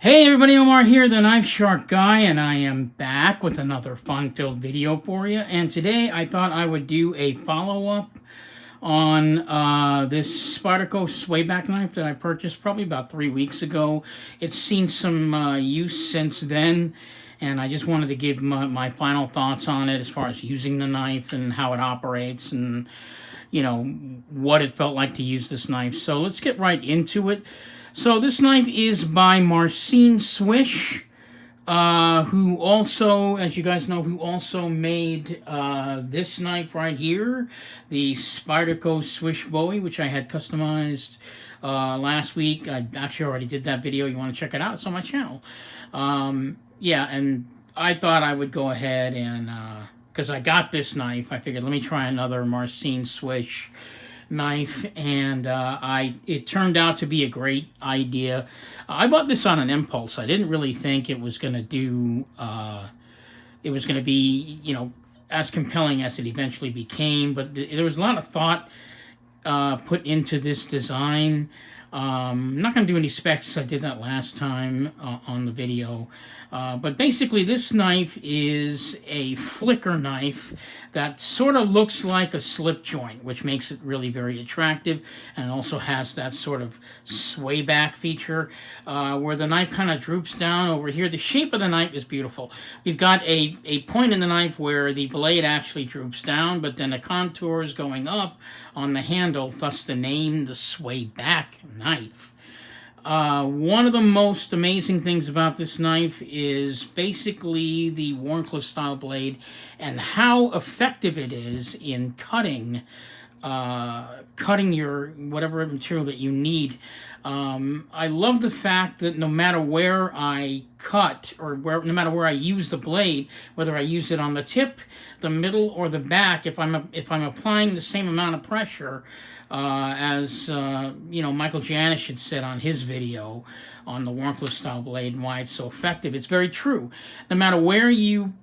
Hey everybody, Omar here, the Knife Shark Guy, and I am back with another fun-filled video for you. And today I thought I would do a follow-up on this Spyderco Swayback knife that I purchased probably about 3 weeks ago. It's seen some use since then, and I just wanted to give my final thoughts on it as far as using the knife and how it operates and, you know, what it felt like to use this knife. So let's get right into it. So this knife is by Marcin Slysz, who also, as you guys know, who also made this knife right here, the Spyderco Swayback, which I had customized last week. I actually already did that video. You want to check it out? It's on my channel. Yeah, and I thought I would go ahead and, because I got this knife, I figured let me try another Marcin Slysz knife, and it turned out to be a great idea. I bought this on an impulse. I didn't really think it was going to do, it was going to be, you know, as compelling as it eventually became, but there was a lot of thought put into this design. I'm not going to do any specs. I did that last time on the video. But basically, this knife is a flicker knife that sort of looks like a slip joint, which makes it really very attractive, and also has that sort of sway back feature where the knife kind of droops down over here. The shape of the knife is beautiful. We've got a point in the knife where the blade actually droops down, but then the contour is going up on the handle, thus the name, the sway back knife. One of the most amazing things about this knife is basically the Wharncliffe style blade and how effective it is in cutting your whatever material that you need. I love the fact that no matter where I cut or no matter where I use the blade, whether I use it on the tip, the middle, or the back, if I'm applying the same amount of pressure as you know, Michael Janish had said on his video on the Wharncliffe style blade and why it's so effective. It's very true. No matter where you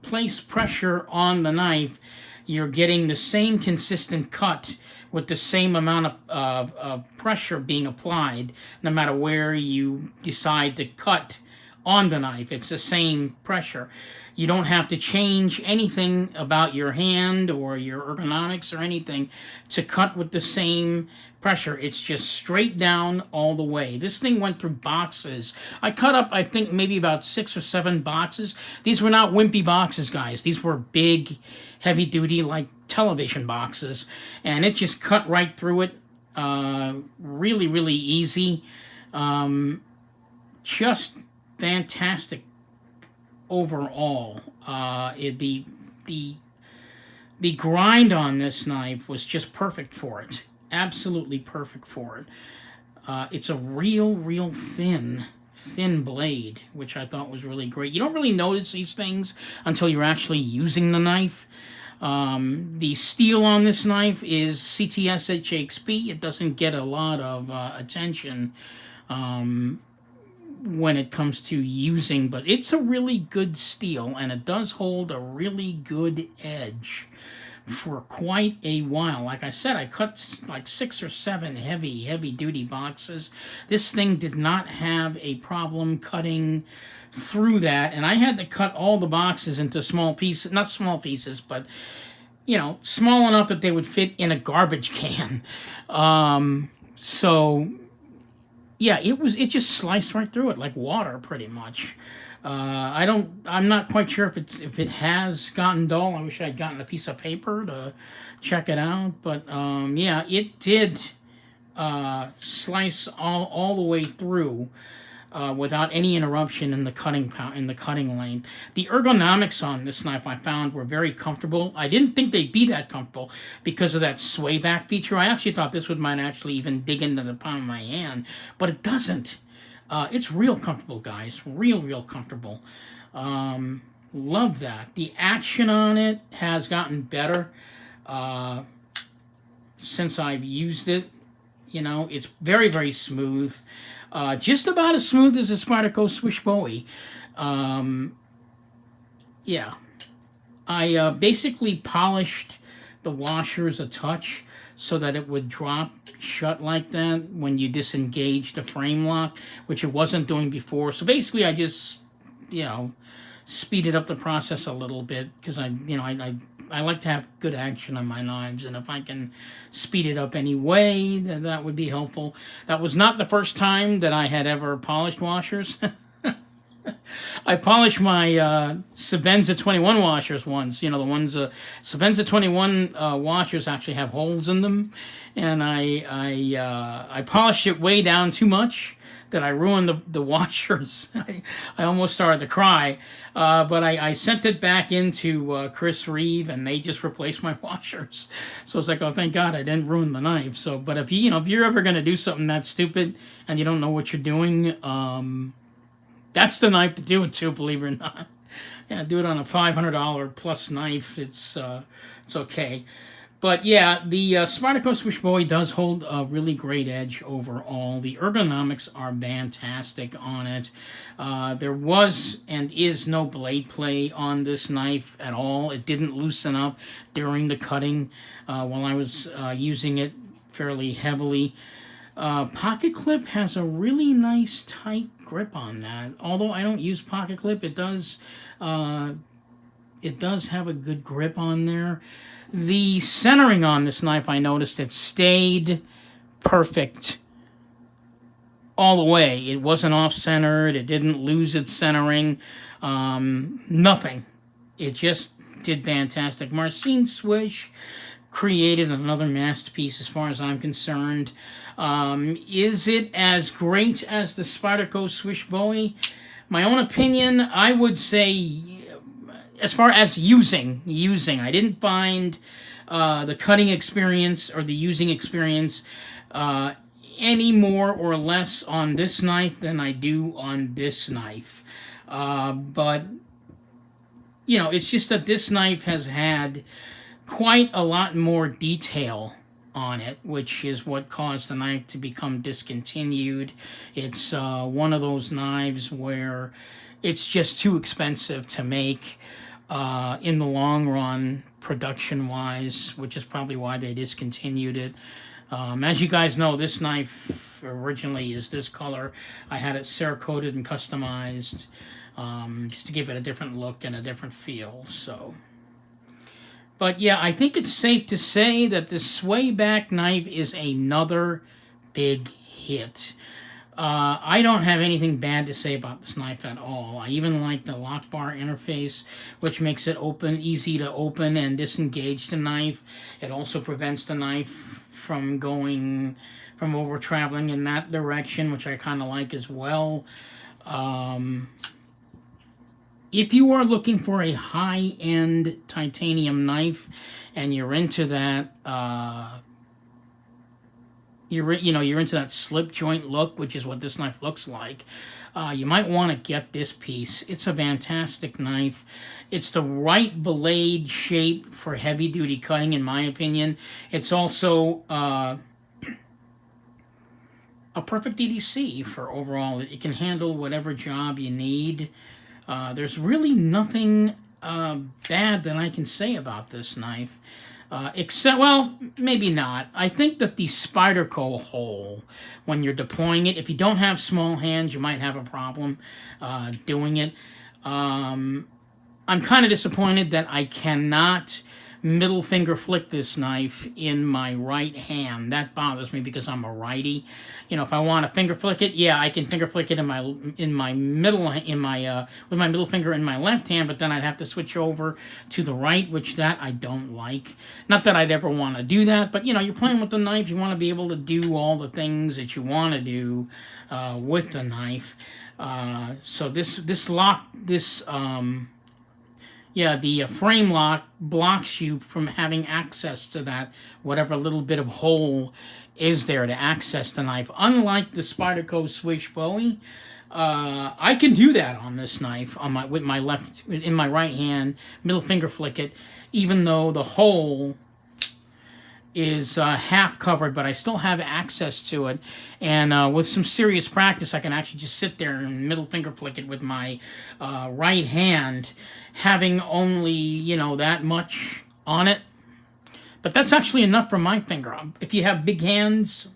place pressure on the knife, you're getting the same consistent cut with the same amount of pressure being applied, no matter where you decide to cut on the knife. It's the same pressure. You don't have to change anything about your hand or your ergonomics or anything to cut with the same pressure. It's just straight down all the way. This thing went through boxes. I cut up, I think, maybe about 6 or 7 boxes. These were not wimpy boxes, guys. These were big, heavy-duty, like television boxes. And it just cut right through it. Really, really easy. Just fantastic overall. The grind on this knife was just perfect for it. Absolutely perfect for it. It's a real thin blade, which I thought was really great. You don't really notice these things until you're actually using the knife. The steel on this knife is CTS HXP. It doesn't get a lot of attention when it comes to using, but it's a really good steel, and it does hold a really good edge for quite a while. Like I said, I cut like 6 or 7 heavy duty boxes. This thing did not have a problem cutting through that, and I had to cut all the boxes into small pieces, not small pieces, but, you know, small enough that they would fit in a garbage can. So yeah, it just sliced right through it like water, pretty much. I'm not quite sure if it has gotten dull. I wish I had gotten a piece of paper to check it out, but yeah, it did slice all the way through without any interruption in the cutting length. The ergonomics on this knife I found were very comfortable. I didn't think they'd be that comfortable because of that sway back feature. I actually thought this might actually even dig into the palm of my hand, but it doesn't. It's real comfortable, guys. Real comfortable. Love that. The action on it has gotten better since I've used it. You know, it's very smooth. Just about as smooth as the Spyderco Swayback. Yeah. I basically polished the washers a touch so that it would drop shut like that when you disengage the frame lock, which it wasn't doing before. So basically I just, speeded up the process a little bit because I like to have good action on my knives, and if I can speed it up any way, then that would be helpful. That was not the first time that I had ever polished washers. I polished my Spyderco 21 washers once. The ones Spyderco 21 washers actually have holes in them, and I polished it way down too much that I ruined the washers. I almost started to cry, but I sent it back into Chris Reeve, and they just replaced my washers. So it's like, oh, thank God I didn't ruin the knife. So, but if if you're ever gonna do something that stupid and you don't know what you're doing, that's the knife to do it to, believe it or not. Yeah, do it on a $500 plus knife. It's okay. But yeah, the Spyderco Swish Bowie does hold a really great edge overall. The ergonomics are fantastic on it. There was and is no blade play on this knife at all. It didn't loosen up during the cutting while I was using it fairly heavily. Pocket clip has a really nice tight grip on that. Although I don't use pocket clip, it does have a good grip on there. The centering on this knife, I noticed it stayed perfect all the way. It wasn't off-centered. It didn't lose its centering. Nothing. It just did fantastic. Marcin Slysz created another masterpiece as far as I'm concerned. Is it as great as the Spyderco Swish Bowie? My own opinion, I would say, as far as using, I didn't find the cutting experience or the using experience any more or less on this knife than I do on this knife. But, it's just that this knife has had quite a lot more detail on it, which is what caused the knife to become discontinued. It's one of those knives where it's just too expensive to make in the long run, production-wise, which is probably why they discontinued it. As you guys know, this knife originally is this color. I had it Cerakoted and customized just to give it a different look and a different feel. So, but yeah, I think it's safe to say that the Swayback knife is another big hit. I don't have anything bad to say about this knife at all. I even like the lock bar interface, which makes it easy to open and disengage the knife. It also prevents the knife from over traveling in that direction, which I kind of like as well. If you are looking for a high-end titanium knife and you're into that, you're into that slip joint look, which is what this knife looks like, you might want to get this piece. It's a fantastic knife. It's the right blade shape for heavy-duty cutting, in my opinion. It's also a perfect EDC for overall. It can handle whatever job you need. There's really nothing bad that I can say about this knife. Except, well, maybe not. I think that the Spyderco hole, when you're deploying it, if you don't have small hands, you might have a problem doing it. I'm kind of disappointed that I cannot middle finger flick this knife in my right hand. That bothers me because I'm a righty. If I want to finger flick it, yeah, I can finger flick it with my middle finger in my left hand, but then I'd have to switch over to the right, which that I don't like. Not that I'd ever want to do that, but you're playing with the knife, you want to be able to do all the things that you want to do with the knife. So the frame lock blocks you from having access to that, whatever little bit of hole is there to access the knife. Unlike the Spyderco Swish Bowie, I can do that on this knife in my right hand, middle finger flick it, even though the hole is half covered, but I still have access to it. And with some serious practice, I can actually just sit there and middle finger flick it with my right hand, having only, that much on it, But that's actually enough for my finger. If you have big hands,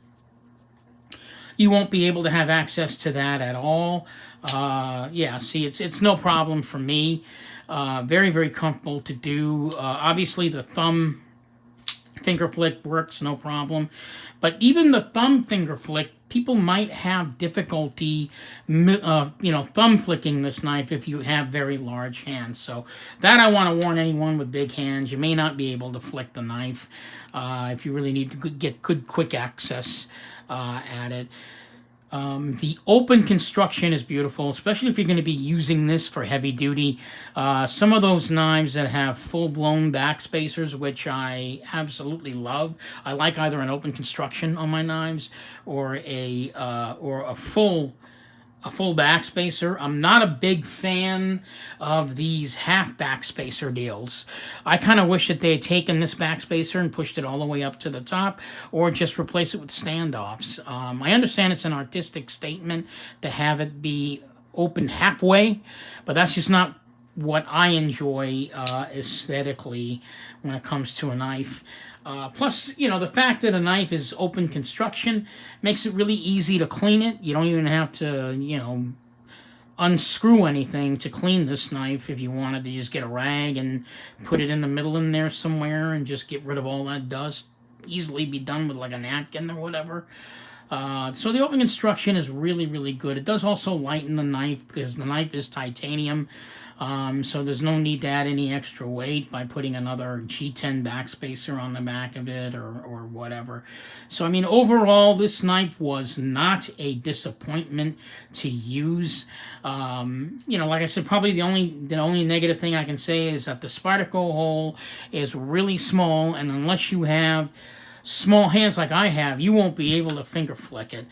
you won't be able to have access to that at all. Yeah, see, it's no problem for me. Very, very comfortable to do. Obviously, the thumb finger flick works, no problem. But even the thumb finger flick, people might have difficulty, thumb flicking this knife if you have very large hands. So that I want to warn anyone with big hands. You may not be able to flick the knife if you really need to get good, quick access at it. The open construction is beautiful, especially if you're going to be using this for heavy duty. Some of those knives that have full-blown back spacers, which I absolutely love. I like either an open construction on my knives or a full back spacer. I'm not a big fan of these half back spacer deals. I kind of wish that they had taken this back spacer and pushed it all the way up to the top, or just replace it with standoffs. I understand it's an artistic statement to have it be open halfway, but that's just not what I enjoy aesthetically when it comes to a knife. Plus, the fact that a knife is open construction makes it really easy to clean it. You don't even have to, unscrew anything to clean this knife. If you wanted to just get a rag and put it in the middle in there somewhere and just get rid of all that dust, easily be done with like a napkin or whatever. So the open construction is really, really good. It does also lighten the knife because the knife is titanium. So there's no need to add any extra weight by putting another G10 backspacer on the back of it or whatever. So, I mean, overall, this knife was not a disappointment to use. Like I said, probably the only negative thing I can say is that the Spyderco hole is really small, and unless you have small hands like I have, you won't be able to finger flick it.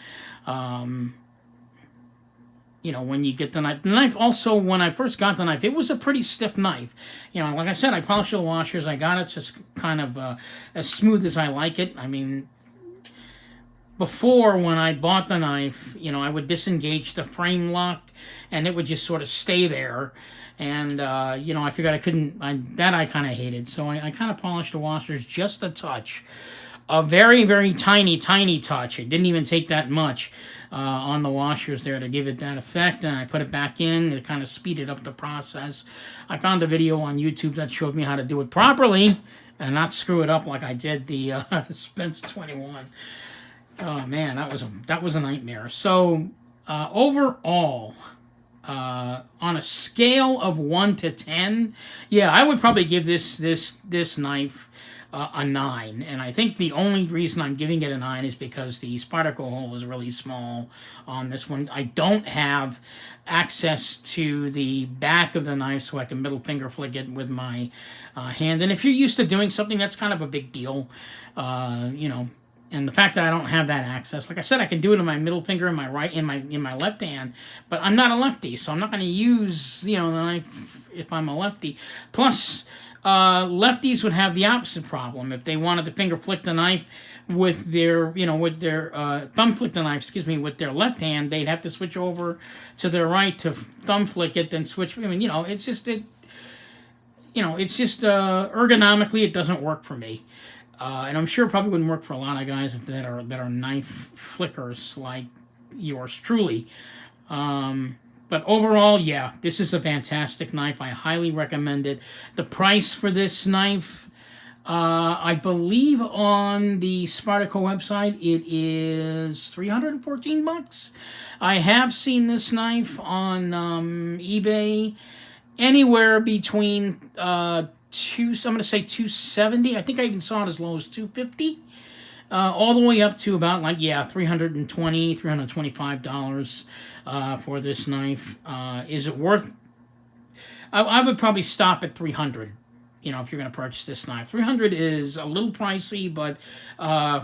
When you get the knife. The knife also, when I first got the knife, it was a pretty stiff knife. Like I said, I polished the washers. I got it just kind of as smooth as I like it. I mean, before, when I bought the knife, I would disengage the frame lock, and it would just sort of stay there. And, I figured I kind of hated. So I kind of polished the washers just a touch. A very, very tiny, tiny touch. It didn't even take that much on the washers there to give it that effect. And I put it back in to kind of speed it up the process. I found a video on YouTube that showed me how to do it properly and not screw it up like I did the Spence 21. Oh, man, that was a nightmare. So, overall, on a scale of 1 to 10, yeah, I would probably give this knife a 9, and I think the only reason I'm giving it a 9 is because the Spyderco hole is really small on this one. I don't have access to the back of the knife so I can middle finger flick it with my hand, and if you're used to doing something, that's kind of a big deal, and the fact that I don't have that access, like I said, I can do it in my middle finger in my left hand, but I'm not a lefty, so I'm not going to use the knife if I'm a lefty. Plus, lefties would have the opposite problem. If they wanted to finger flick the knife with their thumb flick the knife, with their left hand, they'd have to switch over to their right to thumb flick it, then switch. I mean, it's just ergonomically, it doesn't work for me. And I'm sure it probably wouldn't work for a lot of guys that are knife flickers like yours truly. But overall, yeah, this is a fantastic knife. I highly recommend it. The price for this knife, I believe on the Spyderco website, it is $314. I have seen this knife on eBay anywhere between I'm going to say $270. I think I even saw it as low as $250. All the way up to about $320, $325 for this knife. Is it worth? I would probably stop at $300. If you're going to purchase this knife, $300 is a little pricey, but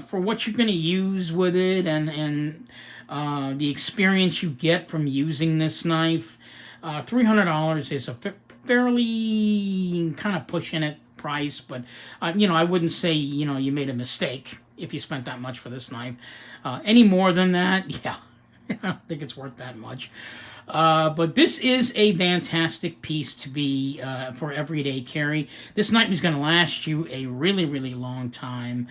for what you're going to use with it and the experience you get from using this knife, $300 is a fairly kind of pushing it price. But I wouldn't say you made a mistake if you spent that much for this knife. Any more than that, yeah, I don't think it's worth that much. But this is a fantastic piece to be for everyday carry. This knife is going to last you a really, really long time.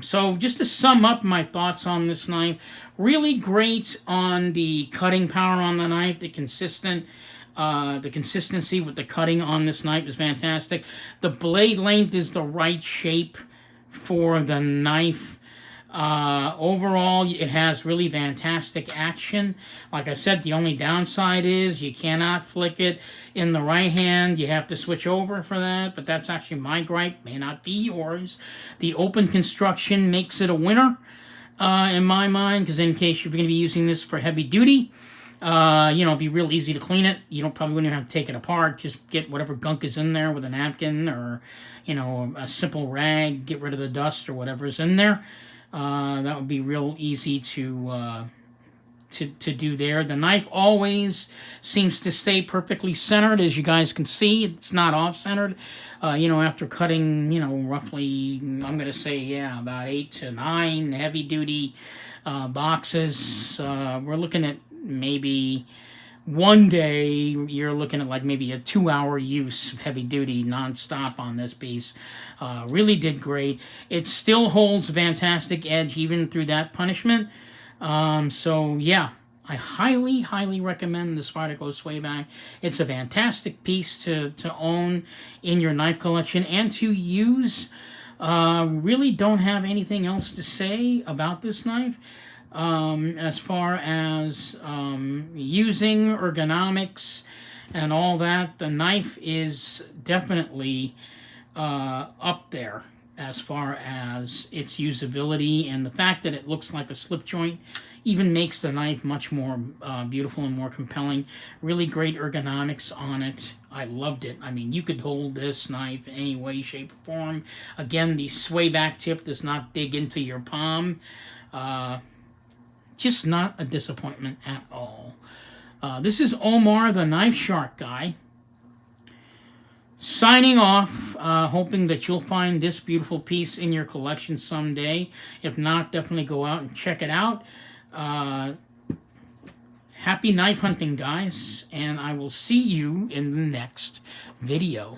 So just to sum up my thoughts on this knife, really great on the cutting power on the knife, the consistency with the cutting on this knife is fantastic. The blade length is the right shape for the knife. Overall, it has really fantastic action. Like I said, the only downside is you cannot flick it in the right hand. You have to switch over for that, but that's actually my gripe, may not be yours. The open construction makes it a winner in my mind, because in case you're going to be using this for heavy duty, it'd be real easy to clean it. You don't probably wouldn't have to take it apart. Just get whatever gunk is in there with a napkin or, a simple rag. Get rid of the dust or whatever's in there. That would be real easy to do there. The knife always seems to stay perfectly centered, as you guys can see. It's not off-centered. After cutting, roughly, I'm going to say, about 8 to 9 heavy-duty boxes. We're looking at maybe one day you're looking at like maybe a 2-hour use of heavy duty non-stop on this piece. Really did great. It still holds a fantastic edge even through that punishment. So yeah, I highly, highly recommend the Spyderco Swayback. It's a fantastic piece to own in your knife collection and to use. Really don't have anything else to say about this knife. As far as using ergonomics and all that, the knife is definitely up there as far as its usability, and the fact that it looks like a slip joint even makes the knife much more beautiful and more compelling. Really great ergonomics on it. I loved it. I mean, you could hold this knife any way, shape, or form. Again, the swayback tip does not dig into your palm. Just not a disappointment at all. This is Omar, the Knife Shark Guy, signing off, hoping that you'll find this beautiful piece in your collection someday. If not, definitely go out and check it out. Happy knife hunting, guys, and I will see you in the next video.